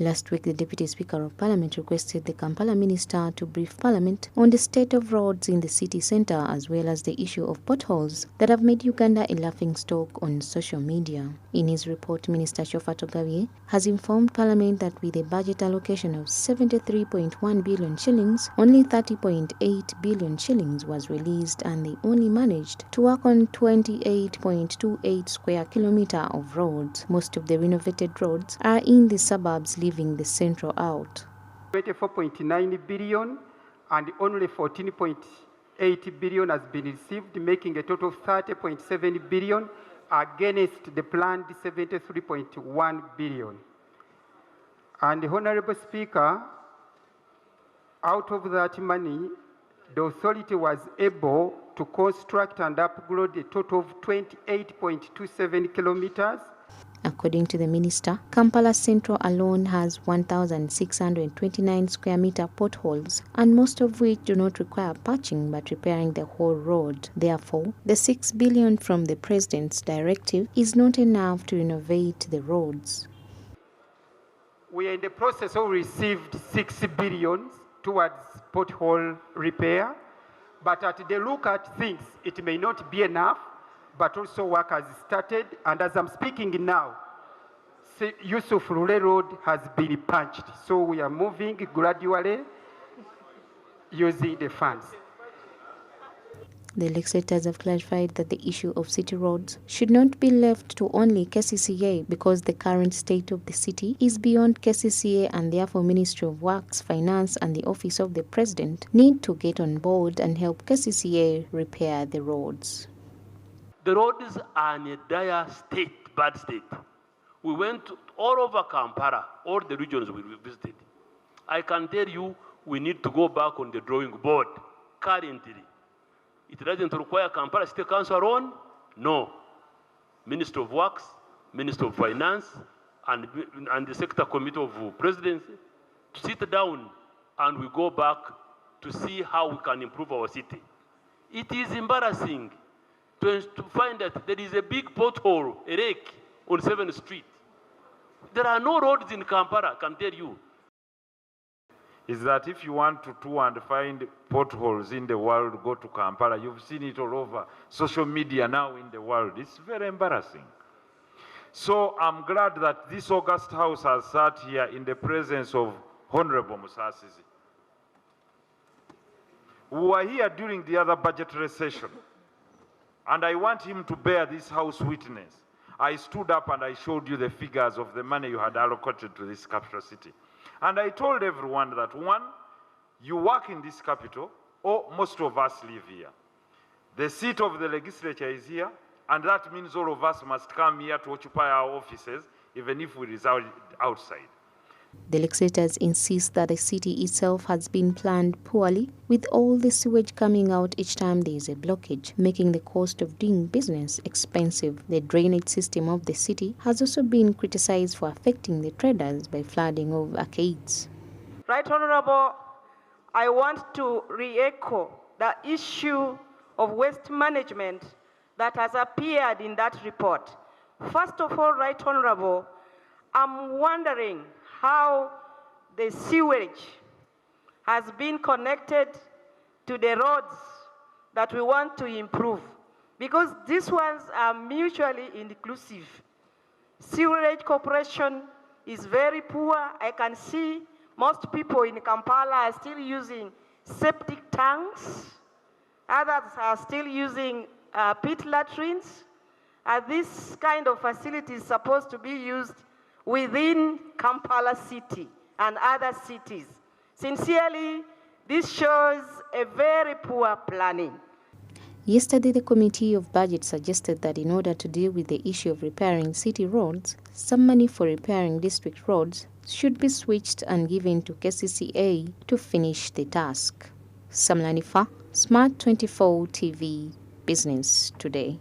Last week, the Deputy Speaker of Parliament requested the Kampala Minister to brief Parliament on the state of roads in the city centre, as well as the issue of potholes that have made Uganda a laughingstock on social media. In his report, Minister Shofatogawie has informed Parliament that with a budget allocation of 73.1 billion shillings, only 30.8 billion shillings was released, and they only managed to work on 28.28 square kilometre of roads. Most of the renovated roads are in the suburbs, leaving the central out. 24.9 billion and only 14.8 billion has been received, making a total of 30.7 billion against the planned 73.1 billion. And the Honorable Speaker, out of that money, the authority was able to construct and upgrade a total of 28.27 kilometers. According to the minister, Kampala Central alone has 1,629 square metre potholes, and most of which do not require patching but repairing the whole road. Therefore, the 6 billion from the President's directive is not enough to renovate the roads. We are in the process of received 6 billion towards pothole repair, but at the look at things, it may not be enough, but also work has started, and as I'm speaking now, Yusuf Lule Road has been punched. So we are moving gradually using the funds. The legislators have clarified that the issue of city roads should not be left to only KCCA, because the current state of the city is beyond KCCA, and therefore Ministry of Works, Finance and the Office of the President need to get on board and help KCCA repair the roads. The roads are in a dire state, bad state. We went all over Kampala, all the regions we visited. I can tell you, we need to go back on the drawing board currently. It doesn't require Kampala City Council alone. No. Minister of Works, Minister of Finance, and the Sector Committee of Presidency to sit down and we go back to see how we can improve our city. It is embarrassing to find that there is a big pothole, a wreck on 7th Street. There are no roads in Kampala, I can tell you. Is that if you want to tour and find potholes in the world, go to Kampala. You've seen it all over social media now in the world. It's very embarrassing. So I'm glad that this August House has sat here in the presence of Honorable Musasizi, who were here during the other budgetary session. And I want him to bear this House witness. I stood up and I showed you the figures of the money you had allocated to this capital city. And I told everyone that, one, you work in this capital, or most of us live here. The seat of the legislature is here, and that means all of us must come here to occupy our offices, even if we reside outside. The legislators insist that the city itself has been planned poorly, with all the sewage coming out each time there is a blockage, making the cost of doing business expensive. The drainage system of the city has also been criticized for affecting the traders by flooding of arcades. Right Honorable, I want to re-echo the issue of waste management that has appeared in that report. First of all, Right Honorable, I'm wondering how the sewage has been connected to the roads that we want to improve, because these ones are mutually inclusive. Sewerage corporation is very poor. I can see most people in Kampala are still using septic tanks. Others are still using pit latrines. This kind of facility is supposed to be used within Kampala city and other cities. Sincerely, this shows a very poor planning. Yesterday, the Committee of Budget suggested that in order to deal with the issue of repairing city roads, some money for repairing district roads should be switched and given to KCCA to finish the task. Samlanifa, Smart 24 TV, Business Today.